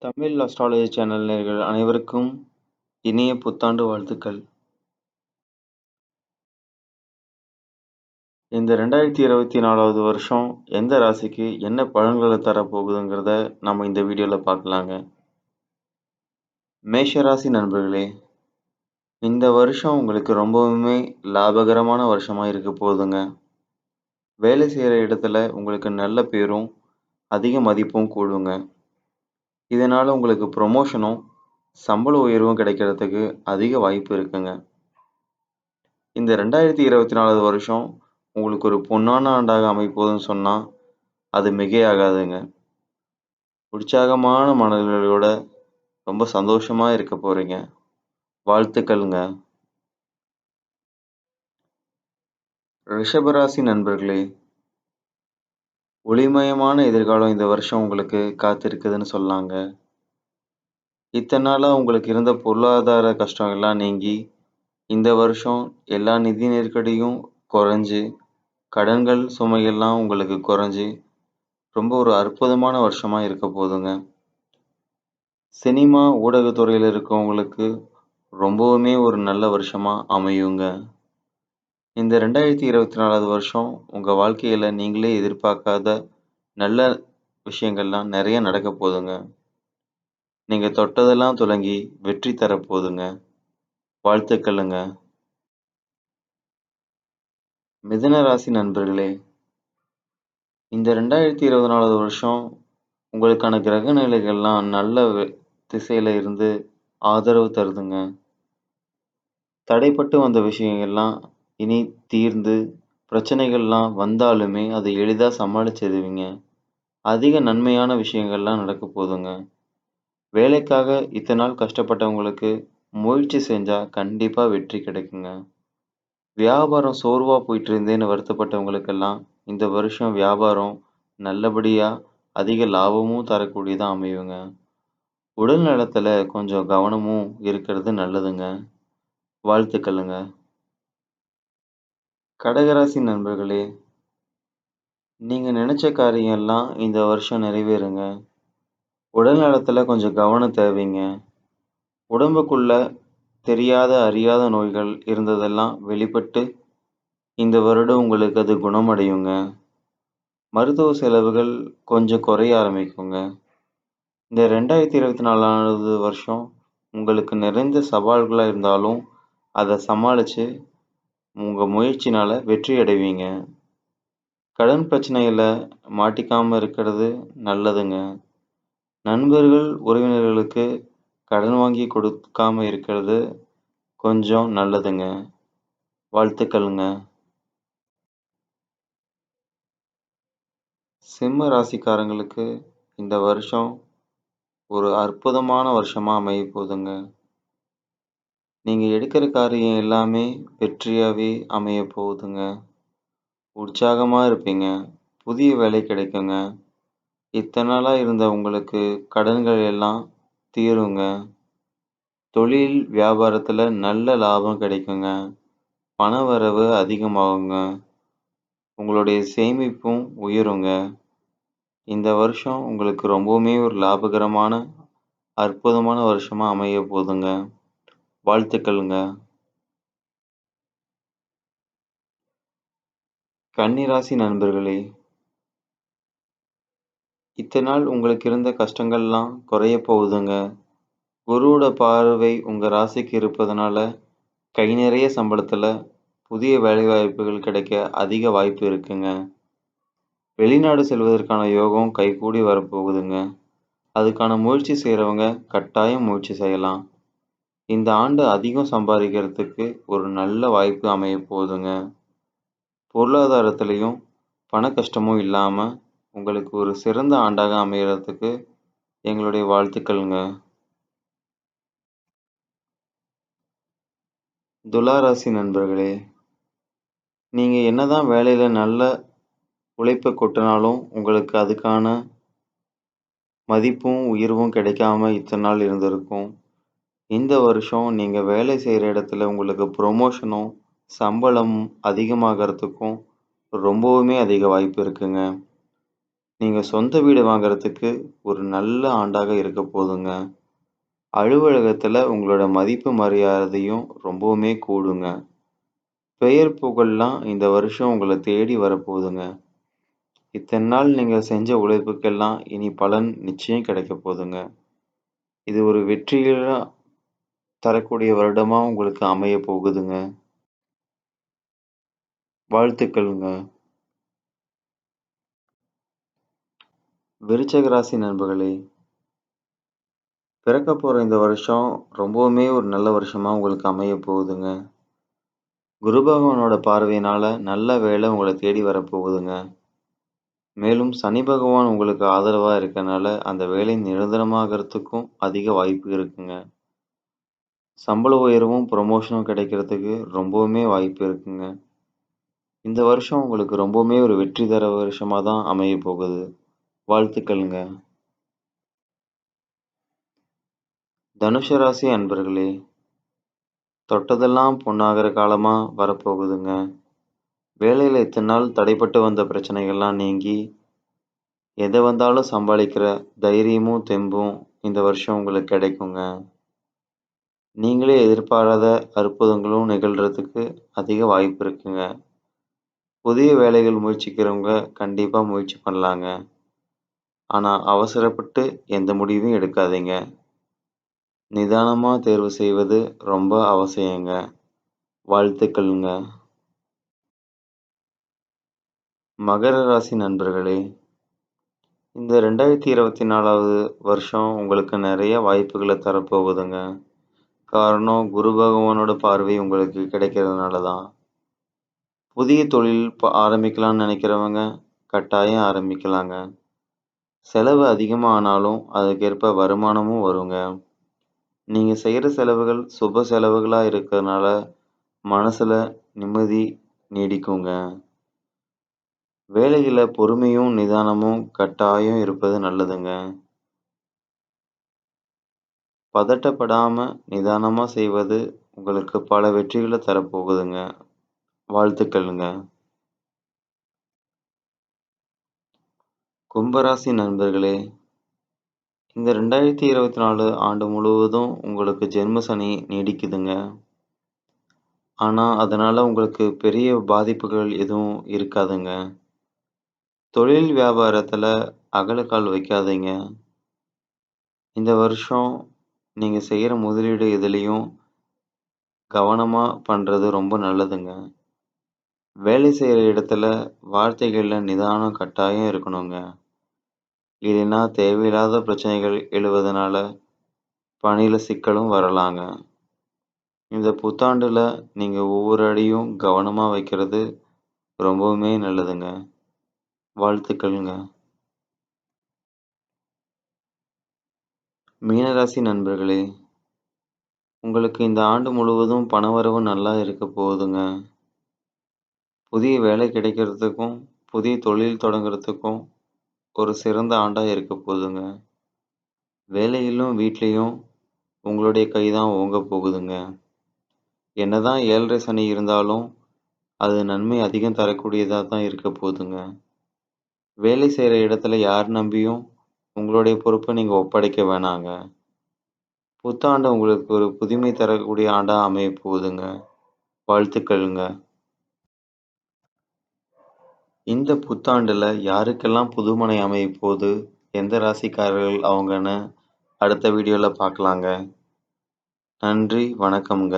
Tamil astrology channel நேயர்கள் அனைவருக்கும் இனிய புத்தாண்டு வாழ்த்துக்கள். இந்த 2024வது வருஷம் எந்த ராசிக்கு என்ன பலன்கள தரப்போகுதுங்கிறத நம்ம இந்த வீடியோல பார்க்கலாங்க. மேஷ ராசி நண்பர்களே, இந்த வருஷம் உங்களுக்கு ரொம்பவுமே லாபகரமான வருஷமா இருக்க போகுதுங்க. வேலை செய்ற இடத்துல உங்களுக்கு நல்ல பேரும், அதிக மதிப்பும் கூடுங்க. இதனால உங்களுக்கு ப்ரமோஷனும், சம்பள உயர்வும் கிடைக்கிறதுக்கு அதிக வாய்ப்பு இருக்குங்க. இந்த 2024வது வருஷம் உங்களுக்கு ஒரு பொன்னான ஆண்டாக அமையப்போகுதுன்னு சொன்னா, அது மிகையாகாதுங்க. உற்சாகமான மனநிலையோட ரொம்ப சந்தோஷமா இருக்க போறீங்க. வாழ்த்துக்கள்ங்க. ரிஷபராசி நண்பர்களே, ஒளிமயமான எதிர்காலம் இந்த வருஷம் உங்களுக்கு காத்திருக்குதுன்னு சொல்லலாங்க. இத்தன நாளா உங்களுக்கு இருந்த பொருளாதார கஷ்டம் எல்லாம் நீங்கி, இந்த வருஷம் எல்லா நிதி நெருக்கடியும் குறைஞ்சு, கடன்கள் சுமையெல்லாம் உங்களுக்கு குறைஞ்சு, ரொம்ப ஒரு அற்புதமான வருஷமா இருக்க போதுங்க. சினிமா, ஊடகத்துறையில இருக்கவங்களுக்கு ரொம்பவுமே ஒரு நல்ல வருஷமா அமையுங்க. இந்த 2024வது வருஷம் உங்க வாழ்க்கையில நீங்களே எதிர்பார்க்காத நல்ல விஷயங்கள்லாம் நெறைய நடக்க போதுங்க. நீங்க தொட்டதெல்லாம் துலங்கி வெற்றி தரப்போதுங்க. வாழ்த்துக்களுங்க. மிதுன ராசி நண்பர்களே, இந்த 2024வது வருஷம் உங்களுக்கான கிரக நிலைகள்லாம் நல்ல திசையில இருந்து ஆதரவு தருதுங்க. தடைப்பட்டு வந்த விஷயங்கள்லாம் இனி தீர்ந்து, பிரச்சனைகள்லாம் வந்தாலுமே அதை எளிதா சமாளிச்சிருவீங்க. அதிக நன்மையான விஷயங்கள்லாம் நடக்க போதுங்க. வேலைக்காக இத்தன நாள் கஷ்டப்பட்டவங்களுக்கு முயற்சி செஞ்சா கண்டிப்பா வெற்றி கிடைக்குங்க. வியாபாரம் சோர்வா போயிட்டு இருந்தேன்னு வருத்தப்பட்டவங்களுக்கெல்லாம் இந்த வருஷம் வியாபாரம் நல்லபடியா அதிக லாபமும் தரக்கூடியதா அமையுங்க. உடல் நலத்துல கொஞ்சம் கவனமும் இருக்கிறது நல்லதுங்க. வாழ்த்துக்களுங்க. கடகராசி நண்பர்களே, நீங்க நினைச்ச காரியம் எல்லாம் இந்த வருஷம் நிறைவேறுங்க. உடல் நலத்துல கொஞ்சம் கவனம் தேவைங்க. உடம்புக்குள்ள தெரியாத, அறியாத நோய்கள் இருந்ததெல்லாம் வெளிப்பட்டு, இந்த வருடம் உங்களுக்கு அது குணமடையுங்க. மருத்துவ செலவுகள் கொஞ்சம் குறைய ஆரம்பிக்குங்க. இந்த 2024வது வருஷம் உங்களுக்கு நிறைந்த சவால்களா இருந்தாலும், அத சமாளிச்சு உங்க முயற்சினால வெற்றி அடைவீங்க. கடன் பிரச்சனையில மாட்டிக்காம இருக்கிறது நல்லதுங்க. நண்பர்கள், உறவினர்களுக்கு கடன் வாங்கி கொடுக்காம இருக்கிறது கொஞ்சம் நல்லதுங்க. வாழ்த்துக்கள்ங்க. சிம்ம ராசிக்காரங்களுக்கு இந்த வருஷம் ஒரு அற்புதமான வருஷமா அமையப் போதுங்க. நீங்க எடுக்கிற காரியம் எல்லாமே வெற்றியாவே அமையப் போகுதுங்க. உற்சாகமா இருப்பீங்க. புதிய வேலை கிடைக்குங்க. இத்தன நாளா இருந்த உங்களுக்கு கடன்கள் எல்லாம் தீருங்க. தொழில், வியாபாரத்துல நல்ல லாபம் கிடைக்குங்க. பணவரவு அதிகமாகுங்க. உங்களுடைய சேமிப்பும் உயருங்க. இந்த வருஷம் உங்களுக்கு ரொம்பவுமே ஒரு லாபகரமான, அற்புதமான வருஷமா அமையப் போதுங்க. வாழ்த்துக்கள்ங்க. கன்னி ராசி நண்பர்களே, இத்தன நாள் உங்களுக்கு இருந்த கஷ்டங்கள்லாம் குறையப் போகுதுங்க. குருவோட பார்வை உங்க ராசிக்கு இருப்பதனால, கை நிறைய சம்பளத்துல புதிய வேலைவாய்ப்புகள் கிடைக்க அதிக வாய்ப்பு இருக்குங்க. வெளிநாடு செல்வதற்கான யோகம் கைகூடி வரப்போகுதுங்க. அதுக்கான முயற்சி செய்றவங்க கட்டாயம் முயற்சி செய்யலாம். இந்த ஆண்டு அதிகம் சம்பாதிக்கிறதுக்கு ஒரு நல்ல வாய்ப்பு அமையப் போகுதுங்க. பொருளாதாரத்திலயும் பண கஷ்டமும் இல்லாம உங்களுக்கு ஒரு சிறந்த ஆண்டாக அமையறதுக்கு எங்களுடைய வாழ்த்துக்கள்ங்க. துலா ராசி நண்பர்களே, நீங்க என்னதான் வேலையில நல்ல உழைப்ப கொட்டுனாலும் உங்களுக்கு அதுக்கான மதிப்பும், உயர்வும் கிடைக்காம இத்தன நாள் இருந்திருக்கும். இந்த வருஷம் நீங்க வேலை செய்ற இடத்துல உங்களுக்கு ப்ரொமோஷனும், சம்பளம் அதிகமாகறதுக்கும் ரொம்பவுமே அதிக வாய்ப்பு இருக்குங்க. நீங்க சொந்த வீடு வாங்குறதுக்கு ஒரு நல்ல ஆண்டாக இருக்க போதுங்க. அலுவலகத்துல உங்களோட மதிப்பு மரியாதையும் ரொம்பவுமே கூடுங்க. பெயர் புகழ்லாம் இந்த வருஷம் உங்கள தேடி வரப்போதுங்க. இத்தன நாள் நீங்க செஞ்ச உழைப்புக்கெல்லாம் இனி பலன் நிச்சயம் கிடைக்கப் போதுங்க. இது ஒரு வெற்றிகரா தரக்கூடிய வருடமா உங்களுக்கு அமையப் போகுதுங்க. வாழ்த்துக்கள்ங்க. விருச்சக ராசி நண்பர்களே, பிறக்கப் போற இந்த வருஷம் ரொம்பவுமே ஒரு நல்ல வருஷமா உங்களுக்கு அமையப் போகுதுங்க. குரு பகவானோட பார்வையினால நல்ல வேலை உங்கள தேடி வரப்போகுதுங்க. மேலும் சனி பகவான் உங்களுக்கு ஆதரவா இருக்கனால, அந்த வேலை நிரந்தரமாகறதுக்கும் அதிக வாய்ப்பு இருக்குங்க. சம்பள உயர்வும், புரமோஷனும் கிடைக்கிறதுக்கு ரொம்பவுமே வாய்ப்பு இருக்குங்க. இந்த வருஷம் உங்களுக்கு ரொம்பவுமே ஒரு வெற்றி தர வருஷமா தான் அமையப் போகுது. வாழ்த்துக்கள்ங்க. தனுசு ராசி அன்பர்களே, தொட்டதெல்லாம் பொன்னாகற காலமா வரப்போகுதுங்க. வேலையில இத்தன நாள் தடைப்பட்டு வந்த பிரச்சனைகள்லாம் நீங்கி, எத வந்தாலும் சமாளிக்கிற தைரியமும், தெம்பும் இந்த வருஷம் உங்களுக்கு கிடைக்குங்க. நீங்களே எதிர்பாராத அற்புதங்களும் நிகழ்றதுக்கு அதிக வாய்ப்பு இருக்குங்க. புதிய வேலைகள் முயற்சிக்கிறவங்க கண்டிப்பா முயற்சி பண்ணலாங்க. ஆனா அவசரப்பட்டு எந்த முடிவும் எடுக்காதீங்க. நிதானமா தேர்வு செய்வது ரொம்ப அவசியங்க. வாழ்த்துக்கள்ங்க. மகர ராசி நண்பர்களே, இந்த 2024வது வருஷம் உங்களுக்கு நெறைய வாய்ப்புகள தரப்போகுதுங்க. காரணம் குரு பகவானோட பார்வை உங்களுக்கு கிடைக்கிறதுனால தான். புதிய தொழில் ஆரம்பிக்கலாம்னு நெனைக்கிறவங்க கட்டாயம் ஆரம்பிக்கலாங்க. செலவு அதிகமா ஆனாலும் அதுக்கேற்ப வருமானமும் வருங்க. நீங்க செய்ற செலவுகள் சுப செலவுகளா இருக்கறனால மனசுல நிம்மதி நீடிக்குங்க. வேலையில பொறுமையும், நிதானமும் கட்டாயம் இருப்பது நல்லதுங்க. பதட்டப்படாம நிதானமா செய்வது உங்களுக்கு பல வெற்றிகள தரப்போகுதுங்க. வாழ்த்துக்கள்ங்க. கும்பராசி நண்பர்களே, இந்த 2024 ஆண்டு முழுவதும் உங்களுக்கு ஜென்ம சனி நீடிக்குதுங்க. ஆனா, அதனால உங்களுக்கு பெரிய பாதிப்புகள் எதுவும் இருக்காதுங்க. தொழில் வியாபாரத்துல அகலக்கால் வைக்காதீங்க. இந்த வருஷம் நீங்க செய்யற முதலீடு எதுலயும் கவனமா பண்றது ரொம்ப நல்லதுங்க. வேலை செய்யற இடத்துல வார்த்தைகள்ல நிதானம் கட்டாயம் இருக்கணுங்க. இல்லைன்னா தேவையில்லாத பிரச்சனைகள் எழுவதனால பணியில சிக்கலும் வரலாங்க. இந்த புத்தாண்டுல நீங்க ஒவ்வொரு அடியும் கவனமா வைக்கிறது ரொம்பவுமே நல்லதுங்க. வாழ்த்துக்கள்ங்க. மீனராசி நண்பர்களே, உங்களுக்கு இந்த ஆண்டு முழுவதும் பணவரவு நல்லா இருக்க போகுதுங்க. புதிய வேலை கிடைக்கிறதுக்கும், புதிய தொழில் தொடங்குறதுக்கும் ஒரு சிறந்த ஆண்டா இருக்க போதுங்க. வேலையிலும், வீட்லயும் உங்களுடைய கை தான் ஓங்கப் போகுதுங்க. என்னதான் 7 சனி இருந்தாலும், அது நன்மை அதிகம் தரக்கூடியதா தான் இருக்க போதுங்க. வேலை செய்ற இடத்துல யார் நம்பியும் உங்களுடைய பொறுப்ப நீங்க ஒப்படைக்க வேணாங்க. புத்தாண்டு உங்களுக்கு ஒரு புதுமை தரக்கூடிய ஆண்டா அமையப் போகுதுங்க. வாழ்த்துக்கள்ங்க. இந்த புத்தாண்டுல யாருக்கெல்லாம் புதுமனை அமையப்போது, எந்த ராசிக்காரர்கள் அவங்கன்னு அடுத்த வீடியோல பார்க்கலாங்க. நன்றி, வணக்கம்ங்க.